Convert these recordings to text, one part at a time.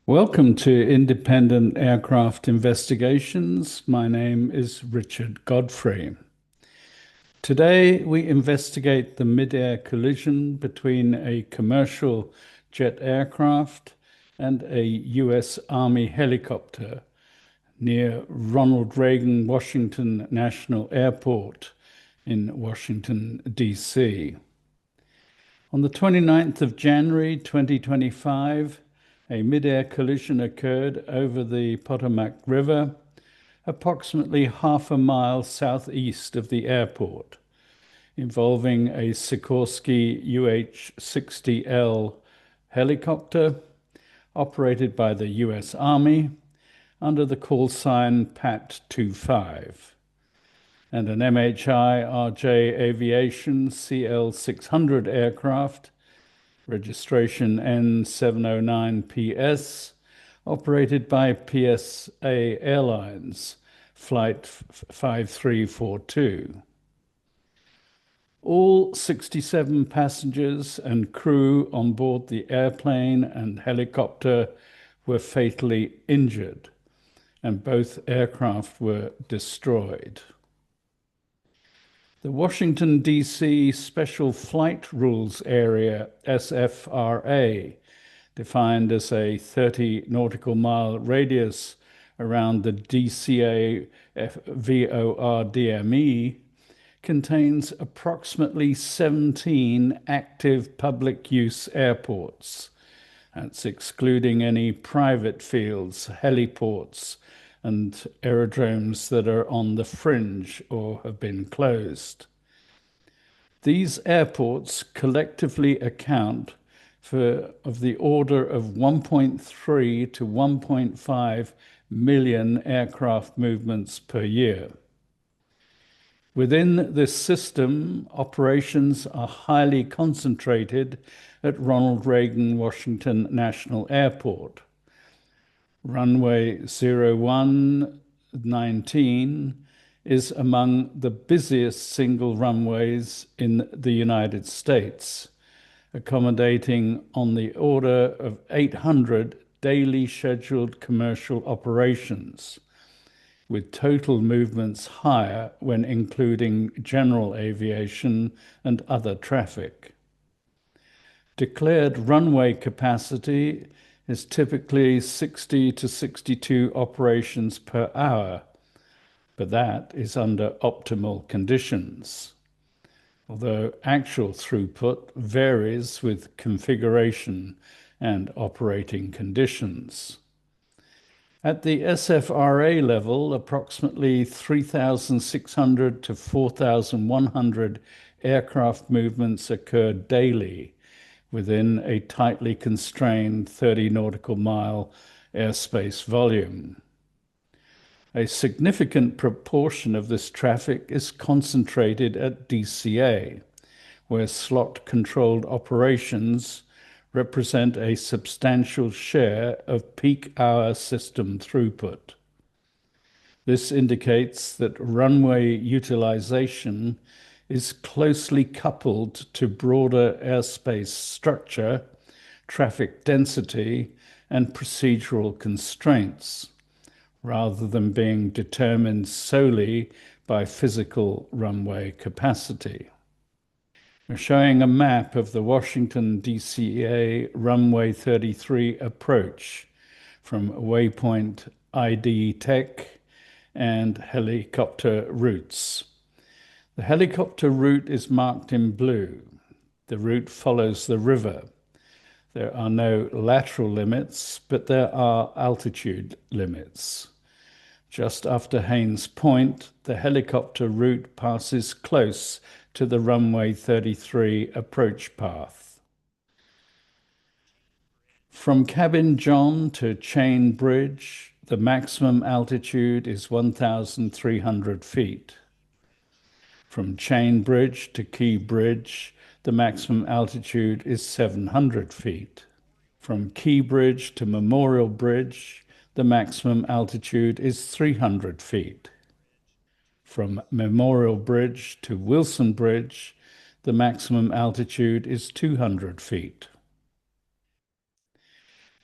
Welcome to Independent Aircraft Investigations. My name is Richard Godfrey. Today, we investigate the mid-air collision between a commercial jet aircraft and a U.S. Army helicopter near Ronald Reagan Washington National Airport in Washington, D.C. On the 29th of January 2025, a mid-air collision occurred over the Potomac River, approximately half a mile southeast of the airport, involving a Sikorsky UH-60L helicopter operated by the U.S. Army under the call sign PAT-25, and an MHI RJ Aviation CL-600 aircraft, registration N709PS, operated by PSA Airlines, Flight 5342. All 67 passengers and crew on board the airplane and helicopter were fatally injured, and both aircraft were destroyed. The Washington, D.C. Special Flight Rules Area, SFRA, defined as a 30 nautical mile radius around the DCA VORDME, contains approximately 17 active public use airports. That's excluding any private fields, heliports, and aerodromes that are on the fringe or have been closed. These airports collectively account for of the order of 1.3 to 1.5 million aircraft movements per year. Within this system, operations are highly concentrated at Ronald Reagan Washington National Airport. Runway 0119 is among the busiest single runways in the United States, accommodating on the order of 800 daily scheduled commercial operations, with total movements higher when including general aviation and other traffic. Declared runway capacity is typically 60 to 62 operations per hour, but that is under optimal conditions, although actual throughput varies with configuration and operating conditions. At the SFRA level, approximately 3,600 to 4,100 aircraft movements occur daily within a tightly constrained 30 nautical mile airspace volume. A significant proportion of this traffic is concentrated at DCA, where slot-controlled operations represent a substantial share of peak hour system throughput. This indicates that runway utilization is closely coupled to broader airspace structure, traffic density, and procedural constraints, rather than being determined solely by physical runway capacity. We're showing a map of the Washington DCA Runway 33 approach from Waypoint ID Tech and helicopter routes. The helicopter route is marked in blue. The route follows the river. There are no lateral limits, but there are altitude limits. Just after Haines Point, the helicopter route passes close to the runway 33 approach path. From Cabin John to Chain Bridge, the maximum altitude is 1,300 feet. From Chain Bridge to Key Bridge, the maximum altitude is 700 feet. From Key Bridge to Memorial Bridge, the maximum altitude is 300 feet. From Memorial Bridge to Wilson Bridge, the maximum altitude is 200 feet.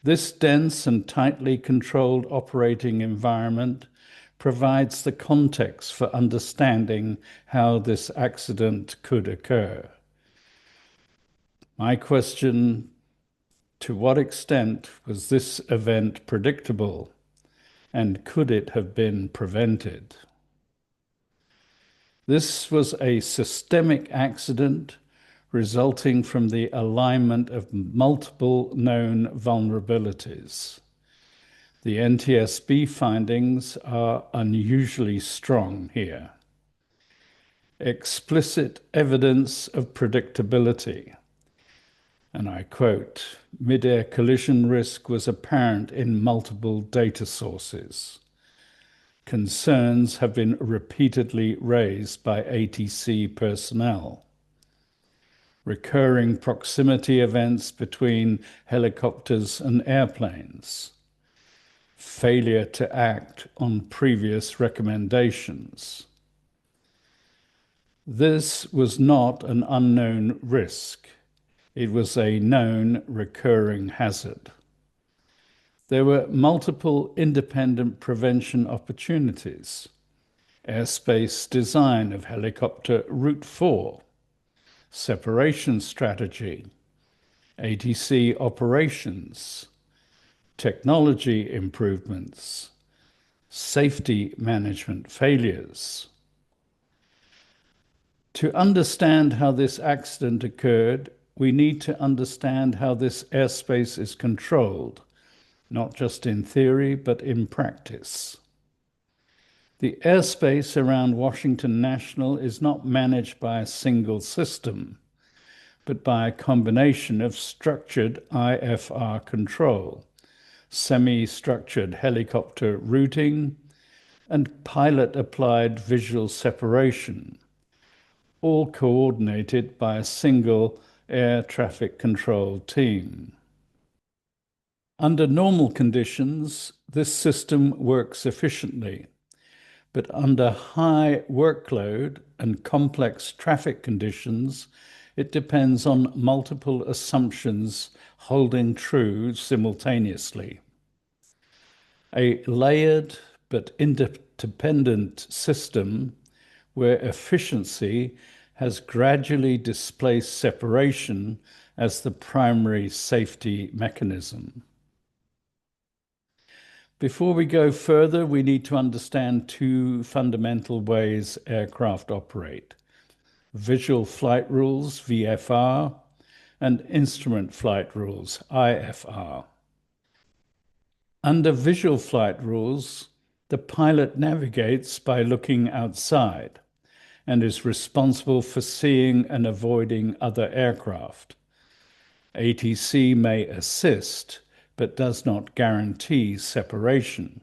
This dense and tightly controlled operating environment provides the context for understanding how this accident could occur. My question: to what extent was this event predictable, and could it have been prevented? This was a systemic accident resulting from the alignment of multiple known vulnerabilities. The NTSB findings are unusually strong here. Explicit evidence of predictability. And I quote, "Mid-air collision risk was apparent in multiple data sources. Concerns have been repeatedly raised by ATC personnel. Recurring proximity events between helicopters and airplanes. Failure to act on previous recommendations." This was not an unknown risk. It was a known recurring hazard. There were multiple independent prevention opportunities. Airspace design of helicopter Route 4, separation strategy, ATC operations, technology improvements, safety management failures. To understand how this accident occurred, we need to understand how this airspace is controlled, not just in theory, but in practice. The airspace around Washington National is not managed by a single system, but by a combination of structured IFR control, semi-structured helicopter routing, and pilot-applied visual separation, all coordinated by a single air traffic control team. Under normal conditions, this system works efficiently, but under high workload and complex traffic conditions, it depends on multiple assumptions holding true simultaneously. A layered but interdependent system where efficiency has gradually displaced separation as the primary safety mechanism. Before we go further, we need to understand two fundamental ways aircraft operate: visual flight rules, VFR, and instrument flight rules, IFR. Under visual flight rules, the pilot navigates by looking outside and is responsible for seeing and avoiding other aircraft. ATC may assist, but does not guarantee separation.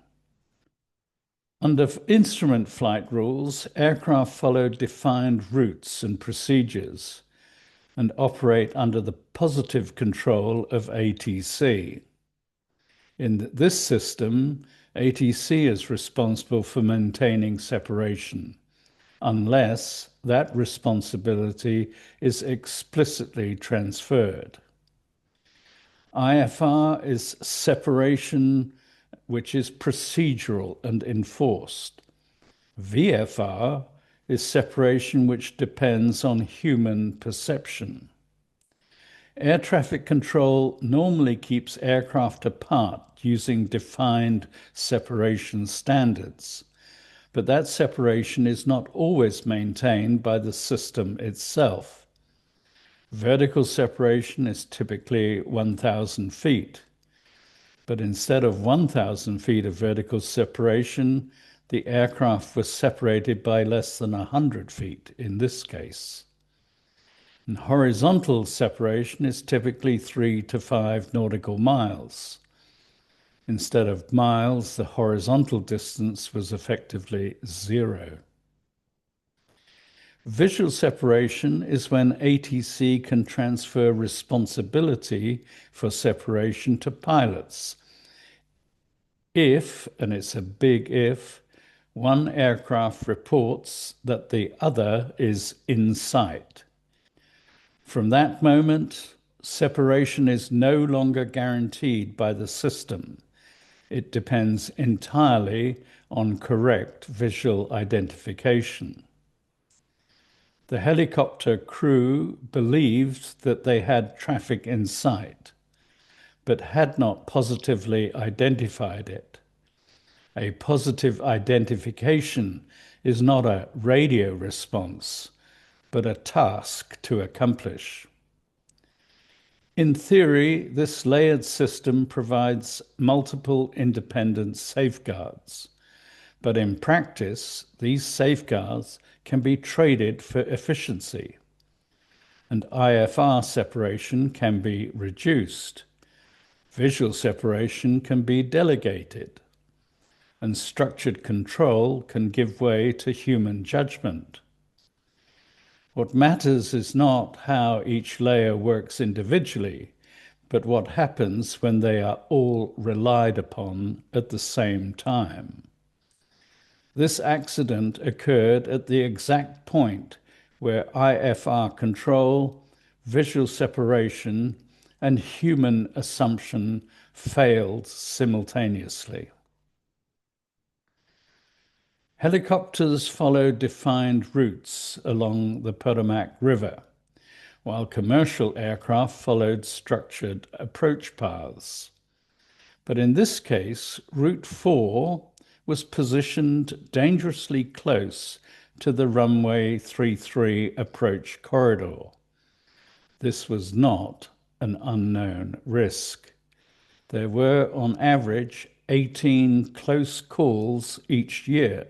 Under instrument flight rules, aircraft follow defined routes and procedures and operate under the positive control of ATC. In this system, ATC is responsible for maintaining separation, unless that responsibility is explicitly transferred. IFR is separation which is procedural and enforced. VFR is separation which depends on human perception. Air traffic control normally keeps aircraft apart using defined separation standards, but that separation is not always maintained by the system itself. Vertical separation is typically 1,000 feet, but instead of 1,000 feet of vertical separation, the aircraft was separated by less than 100 feet in this case. And horizontal separation is typically 3 to 5 nautical miles. Instead of miles, the horizontal distance was effectively 0. Visual separation is when ATC can transfer responsibility for separation to pilots. If, and it's a big if, one aircraft reports that the other is in sight. From that moment, separation is no longer guaranteed by the system. It depends entirely on correct visual identification. The helicopter crew believed that they had traffic in sight, but had not positively identified it. A positive identification is not a radio response, but a task to accomplish. In theory, this layered system provides multiple independent safeguards, but in practice, these safeguards can be traded for efficiency, and IFR separation can be reduced. Visual separation can be delegated, and structured control can give way to human judgment. What matters is not how each layer works individually, but what happens when they are all relied upon at the same time. This accident occurred at the exact point where IFR control, visual separation, and human assumption failed simultaneously. Helicopters followed defined routes along the Potomac River, while commercial aircraft followed structured approach paths. But in this case, Route 4 was positioned dangerously close to the runway 33 approach corridor. This was not an unknown risk. There were, on average, 18 close calls each year.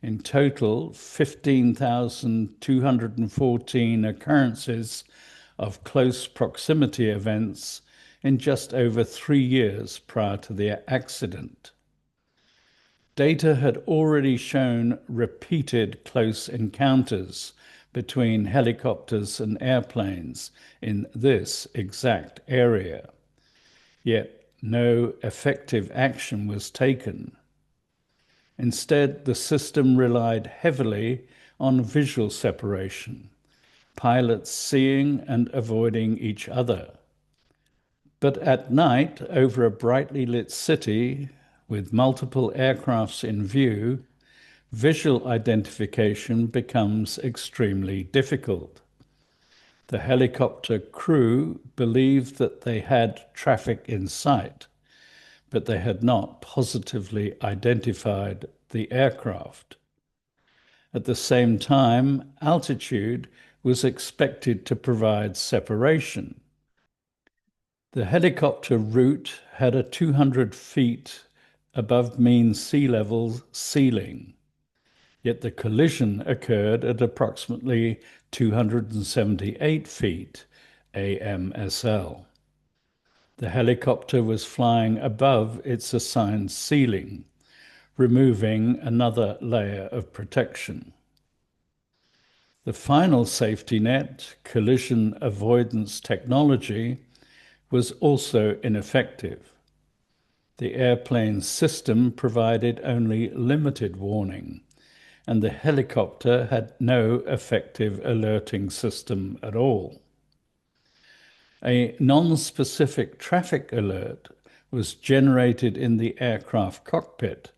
In total, 15,214 occurrences of close proximity events in just over 3 years prior to the accident. Data had already shown repeated close encounters between helicopters and airplanes in this exact area, yet no effective action was taken. Instead, the system relied heavily on visual separation, pilots seeing and avoiding each other. But at night, over a brightly lit city with multiple aircrafts in view, visual identification becomes extremely difficult. The helicopter crew believed that they had traffic in sight, but they had not positively identified the aircraft. At the same time, altitude was expected to provide separation. The helicopter route had a 200 feet above mean sea level ceiling, yet the collision occurred at approximately 278 feet AMSL. The helicopter was flying above its assigned ceiling, removing another layer of protection. The final safety net, collision avoidance technology, was also ineffective. The airplane's system provided only limited warning, and the helicopter had no effective alerting system at all. A non-specific traffic alert was generated in the aircraft cockpit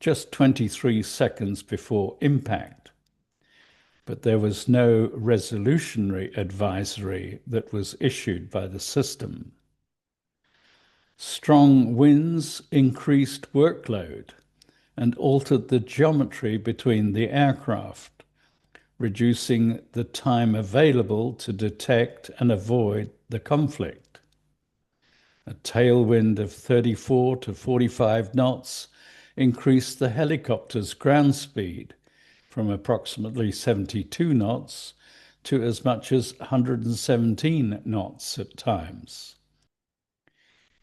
just 23 seconds before impact, but there was no resolutionary advisory that was issued by the system. Strong winds increased workload and altered the geometry between the aircraft, reducing the time available to detect and avoid the conflict. A tailwind of 34 to 45 knots increased the helicopter's ground speed from approximately 72 knots to as much as 117 knots at times.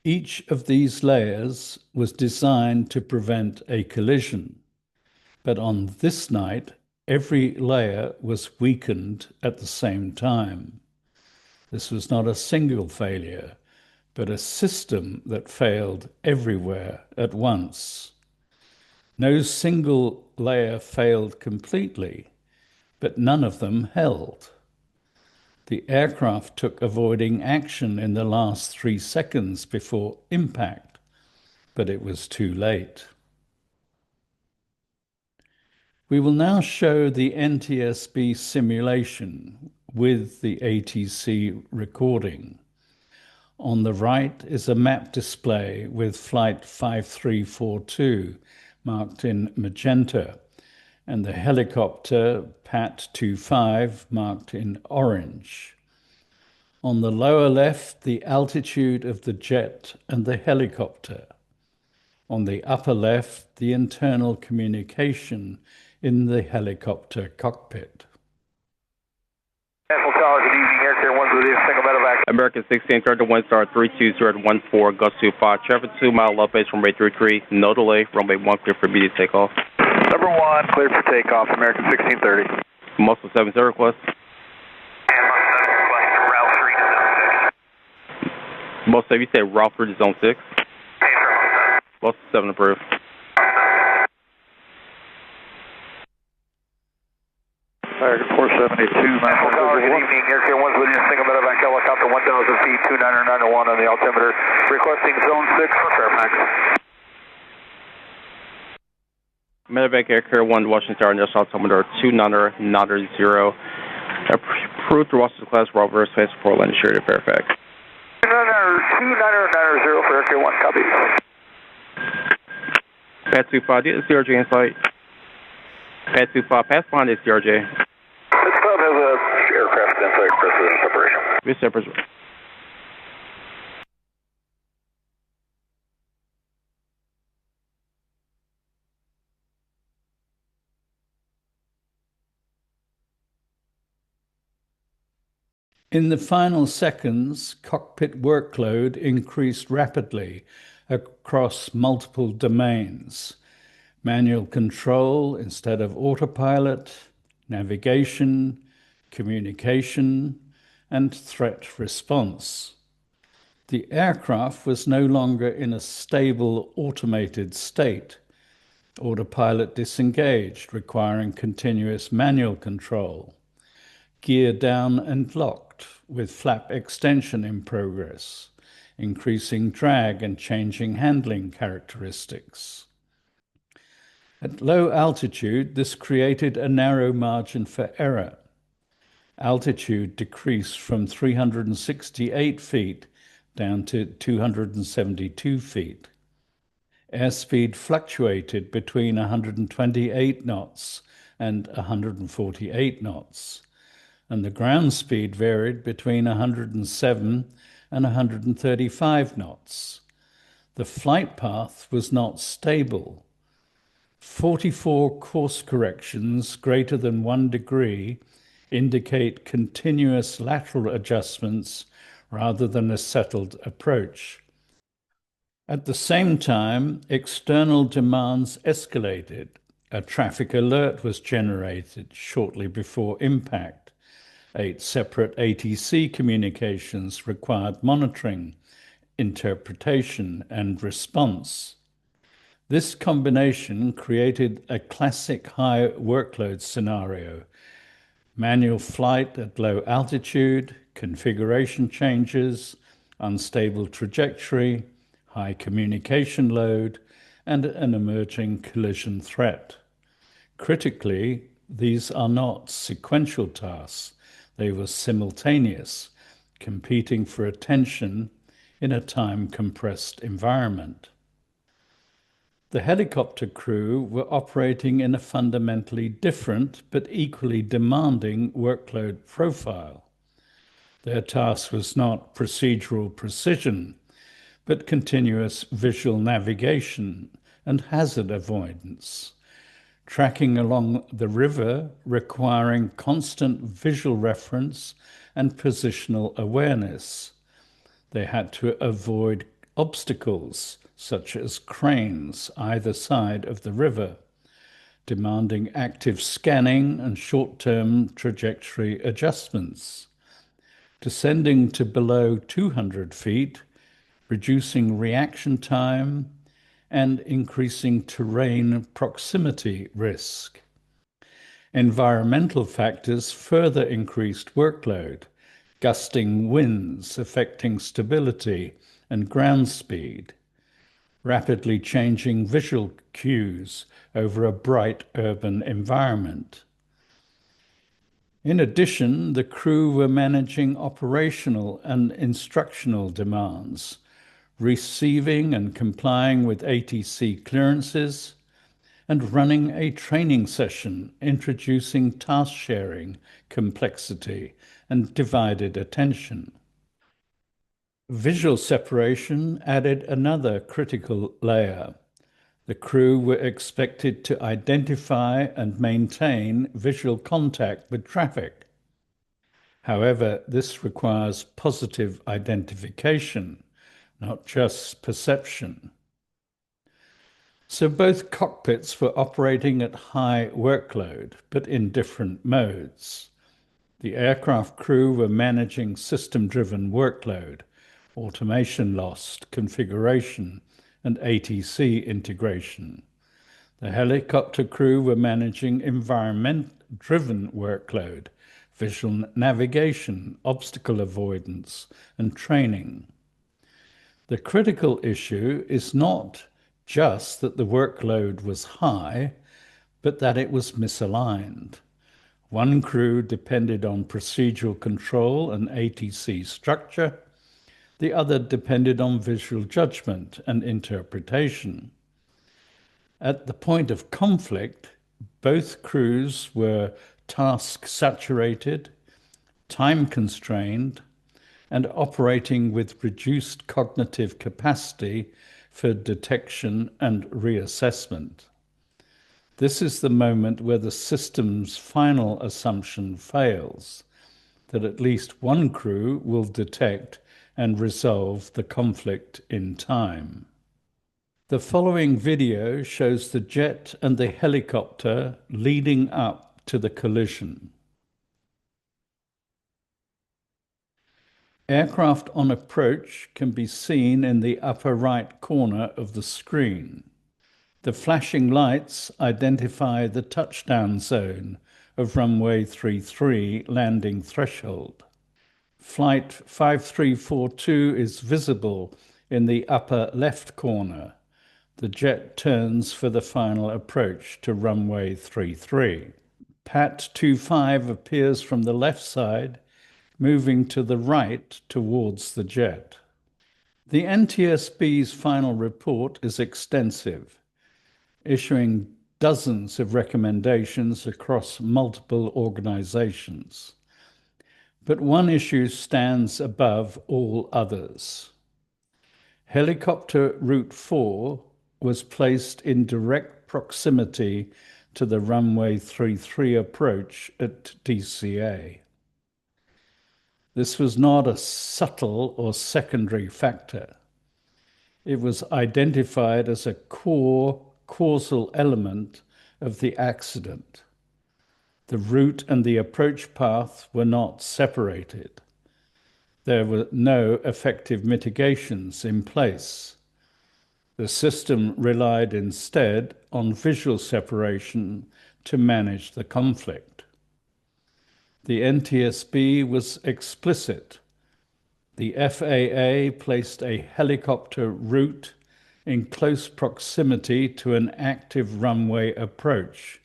Each of these layers was designed to prevent a collision, but on this night, every layer was weakened at the same time. This was not a single failure, but a system that failed everywhere at once. No single layer failed completely, but none of them held. The aircraft took avoiding action in the last 3 seconds before impact, but it was too late. We will now show the NTSB simulation with the ATC recording. On the right is a map display with flight 5342 marked in magenta and the helicopter PAT 25 marked in orange. On the lower left, the altitude of the jet and the helicopter. On the upper left, the internal communication in the helicopter cockpit. National Tower, good evening. Air Carrier 1 with you. Single medevac. American 16, turn to 1 star 32014, gust 25, traffic 2 mile left base from runway 33, no delay, runway 1 clear for immediate takeoff. Number 1, clear for takeoff, American 1630. Muscle 70 request. And Route 3 to Zone 6. Muscle 7, you said Route 3 to Zone 6? Muscle 7 approved. American 472, National Tower, good evening. Air Carrier 1 with you. Single medevac helicopter 1,000 feet, 29901 on the altimeter. Requesting Zone 6 for Fairfax. Medevac Air Carrier 1 to Washington Tower, national altimeter 29990. Approved through Washington class, Robert Airspace, Portland, Sheridan, Fairfax. 29990 for Air Carrier 1, copy. Pad 25, do you have CRJ in sight? Pad 25, pass behind the CRJ. This club has a aircraft in sight, President separation. This separation. In the final seconds, cockpit workload increased rapidly across multiple domains. Manual control instead of autopilot, navigation, communication, and threat response. The aircraft was no longer in a stable, automated state. Autopilot disengaged, requiring continuous manual control. Gear down and locked, with flap extension in progress, increasing drag and changing handling characteristics. At low altitude, this created a narrow margin for error. Altitude decreased from 368 feet down to 272 feet. Airspeed fluctuated between 128 knots and 148 knots, and the ground speed varied between 107 and 135 knots. The flight path was not stable. 44 course corrections greater than 1 degree indicate continuous lateral adjustments rather than a settled approach. At the same time, external demands escalated. A traffic alert was generated shortly before impact. 8 separate ATC communications required monitoring, interpretation, and response. This combination created a classic high workload scenario: manual flight at low altitude, configuration changes, unstable trajectory, high communication load, and an emerging collision threat. Critically, these are not sequential tasks. They were simultaneous, competing for attention in a time-compressed environment. The helicopter crew were operating in a fundamentally different but equally demanding workload profile. Their task was not procedural precision, but continuous visual navigation and hazard avoidance. Tracking along the river requiring constant visual reference and positional awareness. They had to avoid obstacles such as cranes either side of the river, demanding active scanning and short-term trajectory adjustments. Descending to below 200 feet, reducing reaction time, and increasing terrain proximity risk. Environmental factors further increased workload, gusting winds affecting stability and ground speed, rapidly changing visual cues over a bright urban environment. In addition, the crew were managing operational and instructional demands, receiving and complying with ATC clearances, and running a training session introducing task sharing, complexity, and divided attention. Visual separation added another critical layer. The crew were expected to identify and maintain visual contact with traffic. However, this requires positive identification, not just perception. So both cockpits were operating at high workload, but in different modes. The aircraft crew were managing system-driven workload, automation loss, configuration, and ATC integration. The helicopter crew were managing environment-driven workload, visual navigation, obstacle avoidance, and training. The critical issue is not just that the workload was high, but that it was misaligned. One crew depended on procedural control and ATC structure. The other depended on visual judgment and interpretation. At the point of conflict, both crews were task saturated, time constrained, and operating with reduced cognitive capacity for detection and reassessment. This is the moment where the system's final assumption fails, that at least one crew will detect and resolve the conflict in time. The following video shows the jet and the helicopter leading up to the collision. Aircraft on approach can be seen in the upper right corner of the screen. The flashing lights identify the touchdown zone of runway 33 landing threshold. Flight 5342 is visible in the upper left corner. The jet turns for the final approach to runway 33. PAT 25 appears from the left side, moving to the right towards the jet. The NTSB's final report is extensive, issuing dozens of recommendations across multiple organizations. But one issue stands above all others. Helicopter Route 4 was placed in direct proximity to the runway 33 approach at DCA. This was not a subtle or secondary factor. It was identified as a core causal element of the accident. The route and the approach path were not separated. There were no effective mitigations in place. The system relied instead on visual separation to manage the conflict. The NTSB was explicit. The FAA placed a helicopter route in close proximity to an active runway approach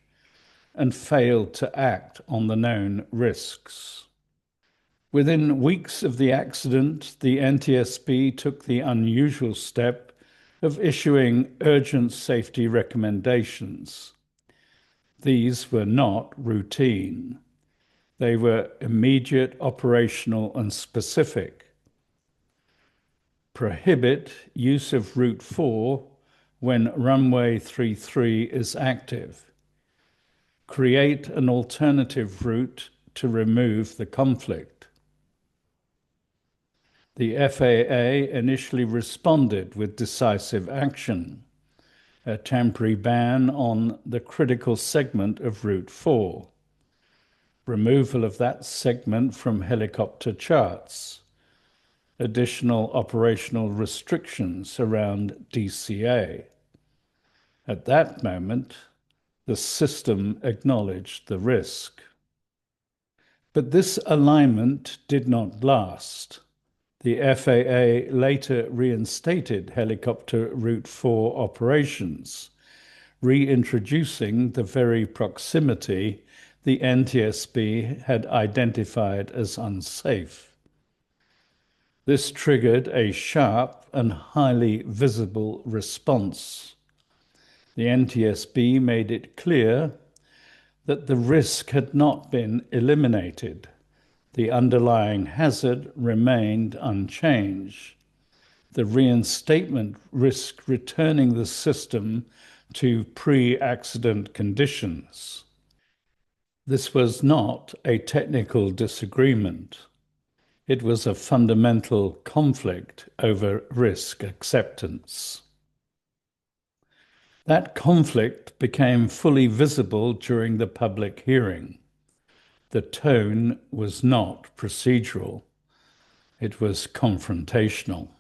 and failed to act on the known risks. Within weeks of the accident, the NTSB took the unusual step of issuing urgent safety recommendations. These were not routine. They were immediate, operational, and specific. Prohibit use of Route 4 when runway 33 is active. Create an alternative route to remove the conflict. The FAA initially responded with decisive action, a temporary ban on the critical segment of Route 4. Removal of that segment from helicopter charts, additional operational restrictions around DCA. At that moment, the system acknowledged the risk. But this alignment did not last. The FAA later reinstated helicopter Route 4 operations, reintroducing the very proximity the NTSB had identified as unsafe. This triggered a sharp and highly visible response. The NTSB made it clear that the risk had not been eliminated. The underlying hazard remained unchanged. The reinstatement risked returning the system to pre-accident conditions. This was not a technical disagreement. It was a fundamental conflict over risk acceptance. That conflict became fully visible during the public hearing. The tone was not procedural. It was confrontational.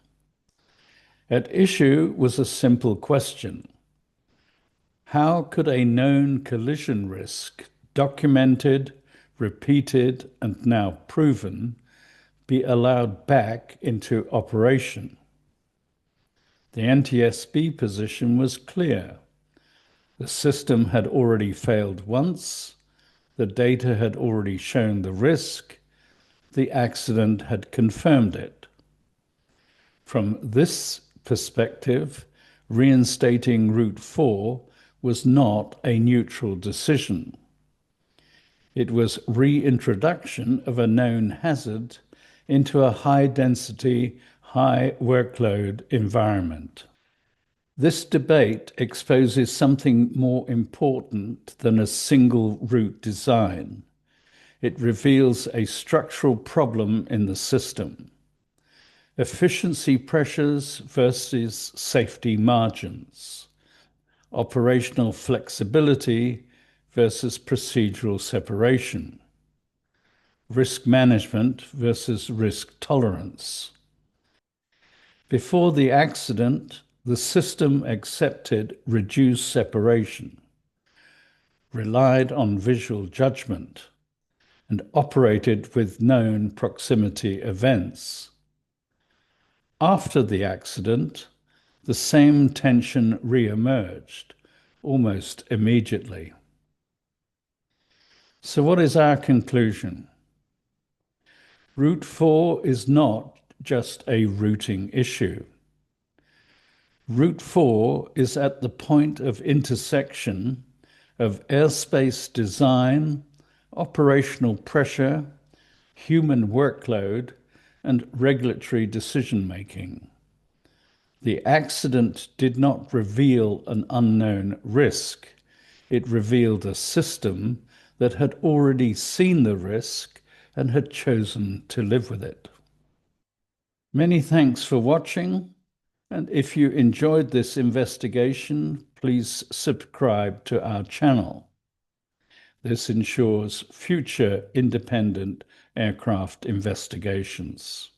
At issue was a simple question. How could a known collision risk, documented, repeated, and now proven, be allowed back into operation? The NTSB position was clear. The system had already failed once. The data had already shown the risk. The accident had confirmed it. From this perspective, reinstating Route 4 was not a neutral decision. It was reintroduction of a known hazard into a high-density, high-workload environment. This debate exposes something more important than a single route design. It reveals a structural problem in the system. Efficiency pressures versus safety margins. Operational flexibility versus procedural separation. Risk management versus risk tolerance. Before the accident, the system accepted reduced separation, relied on visual judgment, and operated with known proximity events. After the accident, the same tension re-emerged almost immediately. So what is our conclusion? Route 4 is not just a routing issue. Route 4 is at the point of intersection of airspace design, operational pressure, human workload, and regulatory decision-making. The accident did not reveal an unknown risk. It revealed a system that had already seen the risk and had chosen to live with it. Many thanks for watching. And if you enjoyed this investigation, please subscribe to our channel. This ensures future independent aircraft investigations.